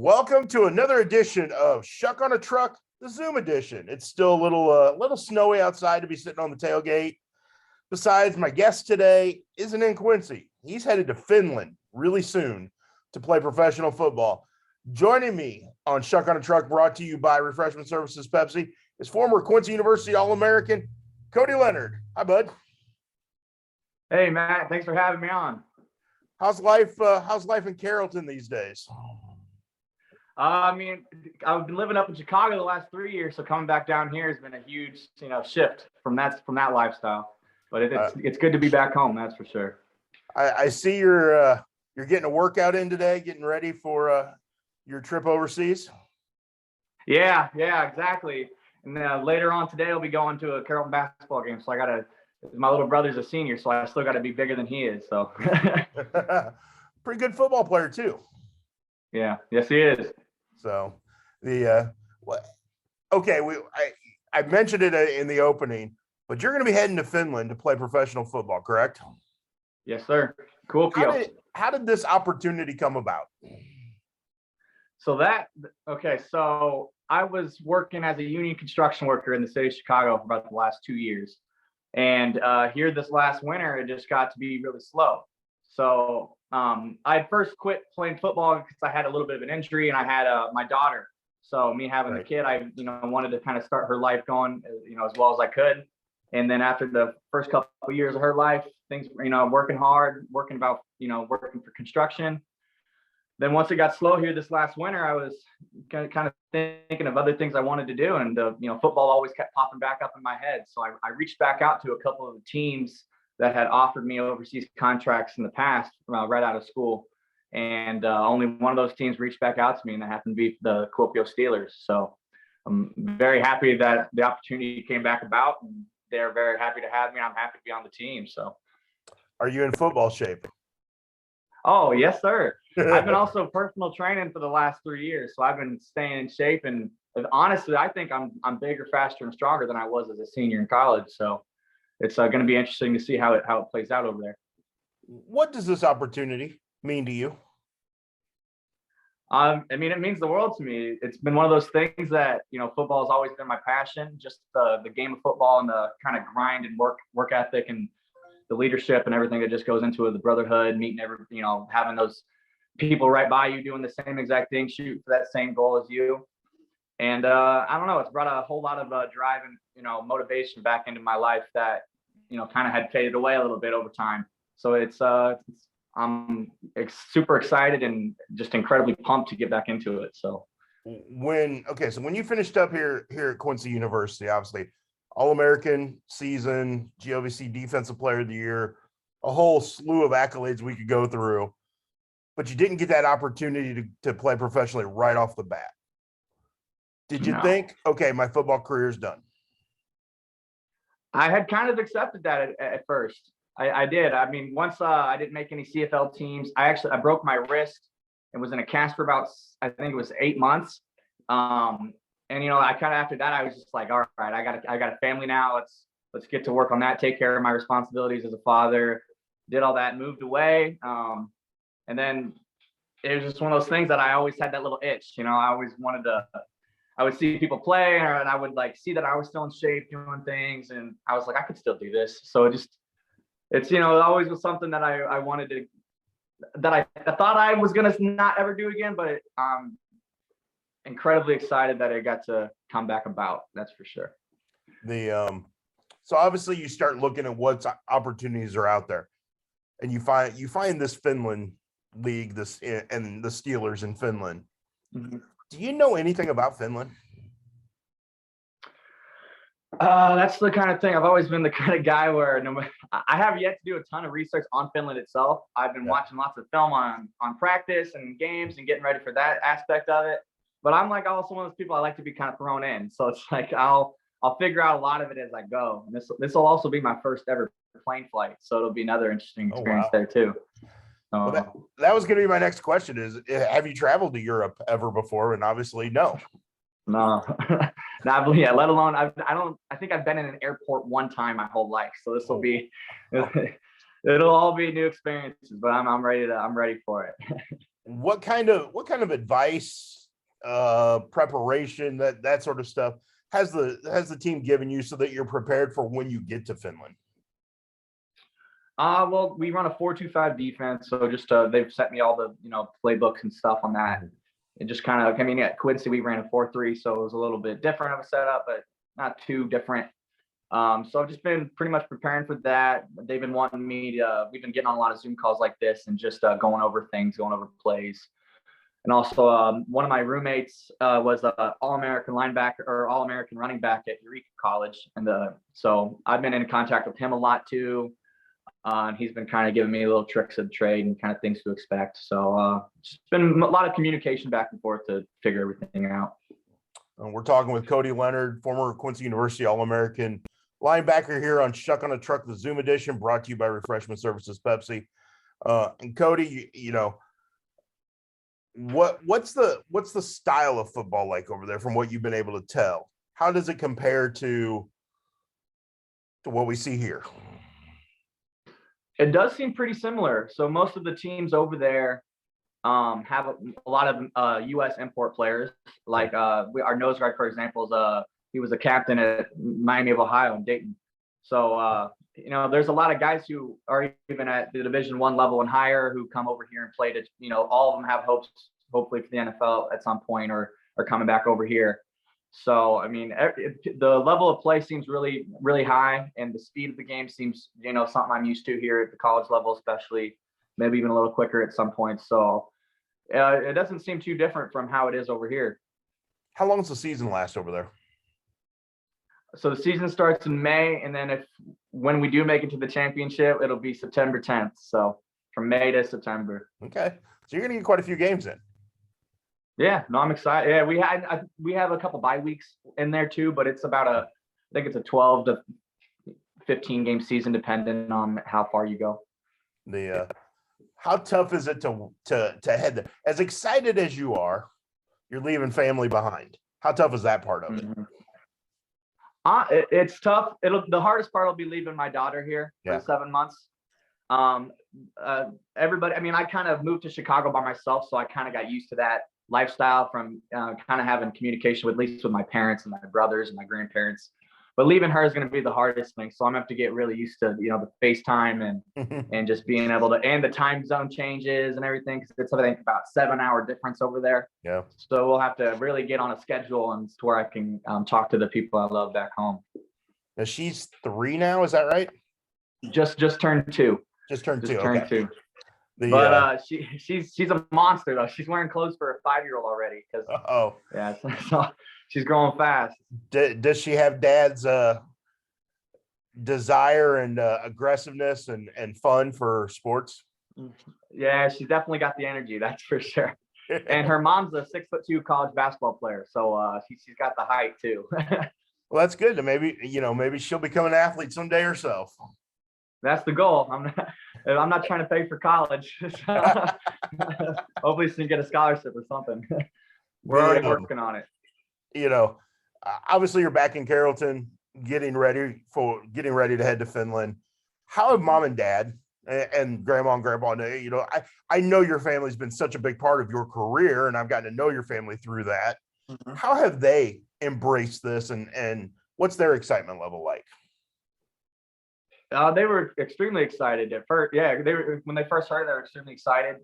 Welcome to another edition of Schuck on a Truck, the Zoom edition. It's still a little snowy outside to be sitting on the tailgate. Besides, my guest today isn't in Quincy. He's headed to Finland really soon to play professional football. Joining me on Schuck on a Truck, brought to you by Refreshment Services Pepsi, is former Quincy University All-American Cody Leonard. Hi, bud. Hey, Matt. Thanks for having me on. How's life in Carrollton these days? I've been living up in Chicago the last 3 years, so coming back down here has been a huge, shift from that lifestyle. But it's good to be back home, that's for sure. I see you're getting a workout in today, getting ready for your trip overseas. Yeah, exactly. And later on today, I'll be going to a Carrollton basketball game. So my little brother's a senior, so I still got to be bigger than he is. So pretty good football player too. Yeah, yes, he is. So I mentioned it in the opening, but you're going to be heading to Finland to play professional football, correct? Yes, sir. Cool. How did this opportunity come about? So I was working as a union construction worker in the city of Chicago for about the last 2 years. And here this last winter, it just got to be really slow. So I first quit playing football because I had a little bit of an injury and I had my daughter. So me having a kid, I wanted to kind of start her life going, as well as I could. And then after the first couple of years of her life, things, working hard, working for construction. Then once it got slow here this last winter, I was kind of thinking of other things I wanted to do. And, football always kept popping back up in my head. So I reached back out to a couple of the teams that had offered me overseas contracts in the past right out of school. And only one of those teams reached back out to me, and that happened to be the Kuopio Steelers. So I'm very happy that the opportunity came back about, and they're very happy to have me. I'm happy to be on the team. So are you in football shape? Oh, yes, sir. I've been also personal training for the last 3 years. So I've been staying in shape, and honestly, I think I'm bigger, faster, and stronger than I was as a senior in college. So it's going to be interesting to see how it plays out over there. What does this opportunity mean to you? It means the world to me. It's been one of those things that, football has always been my passion, just the game of football and the kind of grind and work ethic and the leadership and everything that just goes into it, the brotherhood, meeting having those people right by you doing the same exact thing, shooting for that same goal as you. And I don't know, it's brought a whole lot of drive and, motivation back into my life that, kind of had faded away a little bit over time. So I'm super excited and just incredibly pumped to get back into it. So when you finished up here at Quincy University, obviously All-American season, GOVC Defensive Player of the Year, a whole slew of accolades we could go through, but you didn't get that opportunity to play professionally right off the bat. Did you think, okay, my football career is done? I had kind of accepted that at first. I did. Once I didn't make any CFL teams, I broke my wrist and was in a cast for about, I think it was 8 months. And I kind of, after that, I was just like, all right, I got a family now. Let's get to work on that. Take care of my responsibilities as a father. Did all that, moved away. And then it was just one of those things that I always had that little itch. I always I would see people play, and I would see that I was still in shape doing things, and I was like, I could still do this. So it's it always was something that I wanted to, that I thought I was gonna not ever do again, but I'm incredibly excited that it got to come back about. That's for sure. So obviously you start looking at what opportunities are out there, and you find this Finland league, and the Steelers in Finland. Mm-hmm. Do you know anything about Finland? That's the kind of thing. I've always been the kind of guy where I have yet to do a ton of research on Finland itself. I've been watching lots of film on practice and games and getting ready for that aspect of it. But I'm also one of those people I like to be kind of thrown in. So it's I'll figure out a lot of it as I go. And this will also be my first ever plane flight, so it'll be another interesting experience there too. Well, that was going to be my next question: is have you traveled to Europe ever before? And obviously, no. No, not yeah. Let alone I think I've been in an airport one time my whole life. So this will be, it'll all be new experiences. But I'm ready for it. What kind of advice preparation, that sort of stuff has the team given you so that you're prepared for when you get to Finland? Well, we run a 4-2-5 defense, so just they've sent me all the playbooks and stuff on that. It just kind of, I mean, at Quincy we ran a 4-3, so it was a little bit different of a setup, but not too different. So I've just been pretty much preparing for that. They've been wanting me to. We've been getting on a lot of Zoom calls like this and just going over things, going over plays. And also, one of my roommates was an All-American linebacker or All-American running back at Eureka College, and so I've been in contact with him a lot too. And he's been kind of giving me little tricks of the trade and kind of things to expect. So it's been a lot of communication back and forth to figure everything out. We're talking with Cody Leonard, former Quincy University All-American linebacker, here on Schuck on a Truck, the Zoom edition, brought to you by Refreshment Services Pepsi. And Cody, what's the style of football like over there from what you've been able to tell? How does it compare to what we see here? It does seem pretty similar. So most of the teams over there have a lot of U.S. import players. Like our nose guard, for example, he was a captain at Miami of Ohio and Dayton. So there's a lot of guys who are even at the Division I level and higher who come over here and play to. All of them have hopes, hopefully, for the NFL at some point, or are coming back over here. So, I mean, the level of play seems really, really high, and the speed of the game seems, something I'm used to here at the college level, especially, maybe even a little quicker at some points. So, it doesn't seem too different from how it is over here. How long does the season last over there? So the season starts in May, and then when we do make it to the championship, it'll be September 10th. So from May to September. Okay, so you're gonna get quite a few games in. Yeah, no, I'm excited. Yeah, we have a couple bye weeks in there too, but it's about I think it's a 12 to 15 game season, depending on how far you go. How tough is it to head there? As excited as you are, you're leaving family behind. How tough is that part of it? It's tough. The hardest part will be leaving my daughter here for 7 months. Everybody, I mean, I kind of moved to Chicago by myself, so I kind of got used to that lifestyle from kind of having communication with, at least with my parents and my brothers and my grandparents. But leaving her is going to be the hardest thing. So I'm going to have to get really used to, the FaceTime and just being able to, and the time zone changes and everything. Cause it's, I think, about 7-hour difference over there. Yeah. So we'll have to really get on a schedule and to where I can talk to the people I love back home. Now she's 3 now. Is that right? Just turned 2. Just turned 2. Turned okay. 2. But she's a monster though. She's wearing clothes for a 5-year-old already. Cause yeah, so she's growing fast. Does she have dad's desire and aggressiveness and fun for sports? Yeah, she's definitely got the energy. That's for sure. And her mom's a 6'2" college basketball player, so she's got the height too. Well, that's good. Maybe maybe she'll become an athlete someday herself. That's the goal. I'm not trying to pay for college. So hopefully she can get a scholarship or something. We're already working on it. Obviously you're back in Carrollton, getting ready to head to Finland. How have mom and dad and grandma and grandpa, I know your family's been such a big part of your career, and I've gotten to know your family through that. Mm-hmm. How have they embraced this, and what's their excitement level like? They were extremely excited at first. Yeah, when they first heard, they were extremely excited.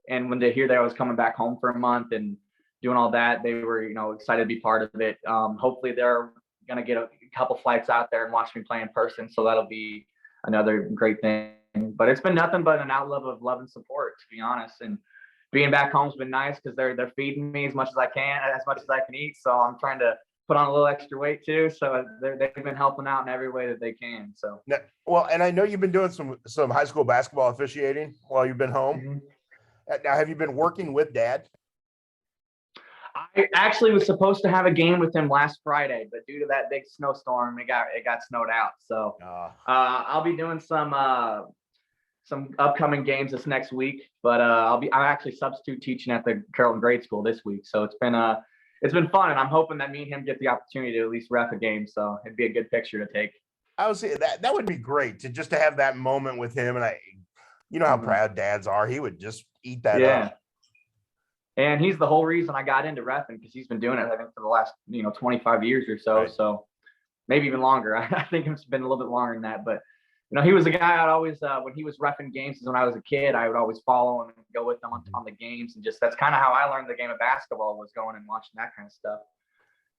And when they hear that I was coming back home for a month and doing all that, they were, excited to be part of it. Hopefully they're going to get a couple flights out there and watch me play in person. So that'll be another great thing. But it's been nothing but an outlet of love and support, to be honest. And being back home's been nice because they're feeding me as much as I can, as much as I can eat. So I'm trying to put on a little extra weight too. So they've been helping out in every way that they can. So well, and I know you've been doing some high school basketball officiating while you've been home. Mm-hmm. Now, have you been working with dad? I actually was supposed to have a game with him last Friday, but due to that big snowstorm, it got snowed out. So I'll be doing some upcoming games this next week. But I'm actually substitute teaching at the Carrollton Grade School this week. So it's been fun, and I'm hoping that me and him get the opportunity to at least ref a game. So it'd be a good picture to take. I would say that would be great to have that moment with him. And how proud dads are. He would just eat that up. And he's the whole reason I got into reffing, because he's been doing it, I think, for the last 25 years or so. Right. So maybe even longer. I think it's been a little bit longer than that. But he was a guy I'd always, when he was reffing games when I was a kid, I would always follow him and go with him on the games. And just that's kind of how I learned the game of basketball, was going and watching that kind of stuff.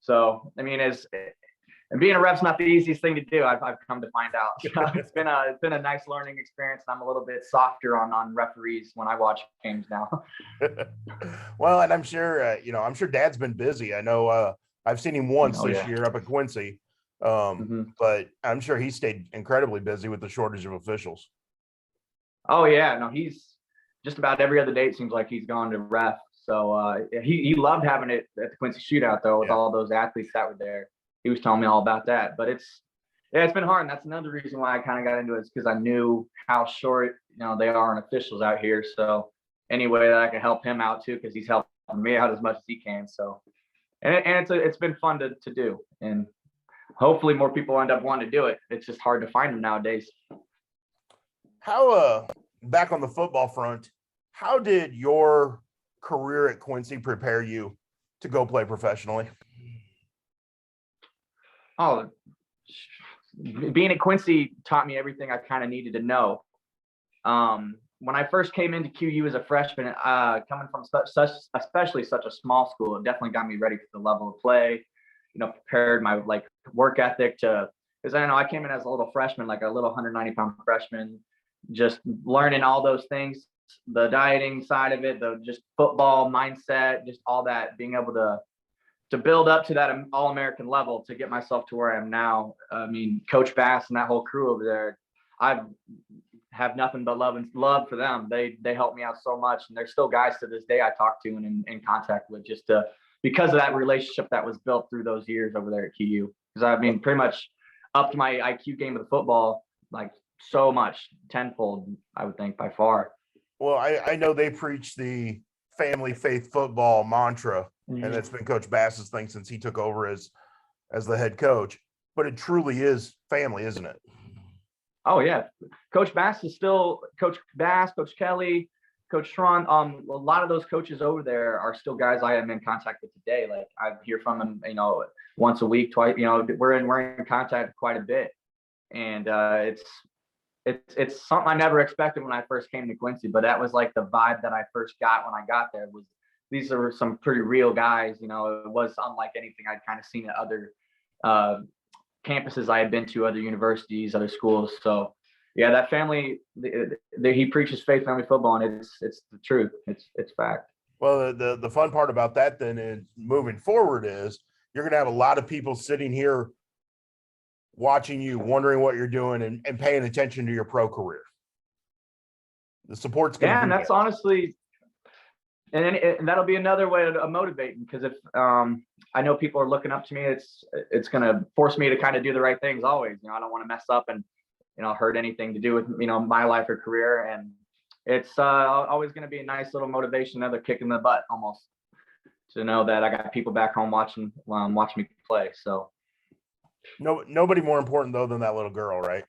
So I mean, and being a ref's not the easiest thing to do. I've come to find out. So it's been a nice learning experience. And I'm a little bit softer on referees when I watch games now. Well, and I'm sure I'm sure Dad's been busy. I know I've seen him once this year up at Quincy. But I'm sure he stayed incredibly busy with the shortage of officials. Oh yeah, no, he's just about every other day. It seems like he's gone to ref. So he loved having it at the Quincy shootout though, with all those athletes that were there. He was telling me all about that. But it's been hard. And that's another reason why I kind of got into it, is because I knew how short they are on officials out here. So any way that I can help him out too, because he's helping me out as much as he can. So and it's been fun to do. And hopefully more people end up wanting to do it. It's just hard to find them nowadays. How back on the football front, how did your career at Quincy prepare you to go play professionally? Oh, being at Quincy taught me everything I kind of needed to know. When I first came into QU as a freshman, coming from especially such a small school, it definitely got me ready for the level of play. Prepared my work ethic because I know I came in as a little freshman, like a little 190-pound freshman, just learning all those things, the dieting side of it, the just football mindset, just all that, being able to build up to that all-American level to get myself to where I am now. I mean, Coach Bass and that whole crew over there, I have nothing but love for them. They helped me out so much, and they're still guys to this day I talk to and in contact with, just because of that relationship that was built through those years over there at QU. Because I mean, pretty much upped my IQ game of the football so much, tenfold, I would think, by far. Well, I know they preach the family faith football mantra, and that's been Coach Bass's thing since he took over as the head coach. But it truly is family, isn't it? Oh yeah, Coach Bass is still Coach Bass, Coach Kelly, Coach Tron. A lot of those coaches over there are still guys I am in contact with today. Like I hear from them, once a week, twice. We're in contact quite a bit, and it's something I never expected when I first came to Quincy. But that was like the vibe that I first got when I got there. Was these are some pretty real guys. It was unlike anything I'd kind of seen at other campuses I had been to, other universities, other schools. So yeah, that family, he preaches faith, family football, and it's the truth. It's fact. Well, the fun part about that then is moving forward is you're going to have a lot of people sitting here watching you, wondering what you're doing and paying attention to your pro career. The support's going to be and that's there. Honestly, and that'll be another way to motivate me, because if I know people are looking up to me, it's going to force me to kind of do the right things always. I don't want to mess up and hurt anything to do with my life or career. And it's always going to be a nice little motivation, another kick in the butt almost, to know that I got people back home watching me play. So nobody more important though than that little girl, right?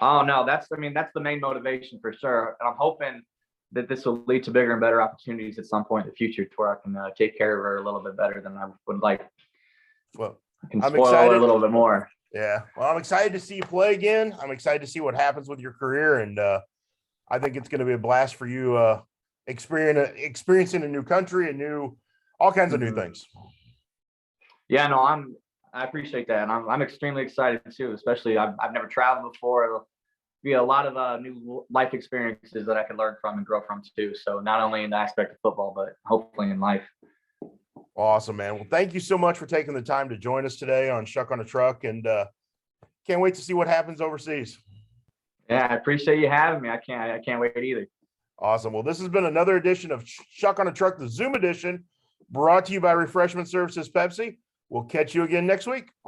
Oh no, that's the main motivation for sure. And I'm hoping that this will lead to bigger and better opportunities at some point in the future, to where I can take care of her a little bit better than I would like. Well, I'm spoil her a little bit more. Yeah. Well, I'm excited to see you play again. I'm excited to see what happens with your career. And I think it's going to be a blast for you experiencing a new country and all kinds of new things. Yeah, no, I appreciate that. And I'm extremely excited too, especially I've never traveled before. It'll be a lot of new life experiences that I can learn from and grow from too. So not only in the aspect of football, but hopefully in life. Awesome, man. Well, thank you so much for taking the time to join us today on Schuck on a Truck, and can't wait to see what happens overseas. Yeah, I appreciate you having me. I can't wait either. Awesome. Well, this has been another edition of Schuck on a Truck, the Zoom edition, brought to you by Refreshment Services Pepsi. We'll catch you again next week.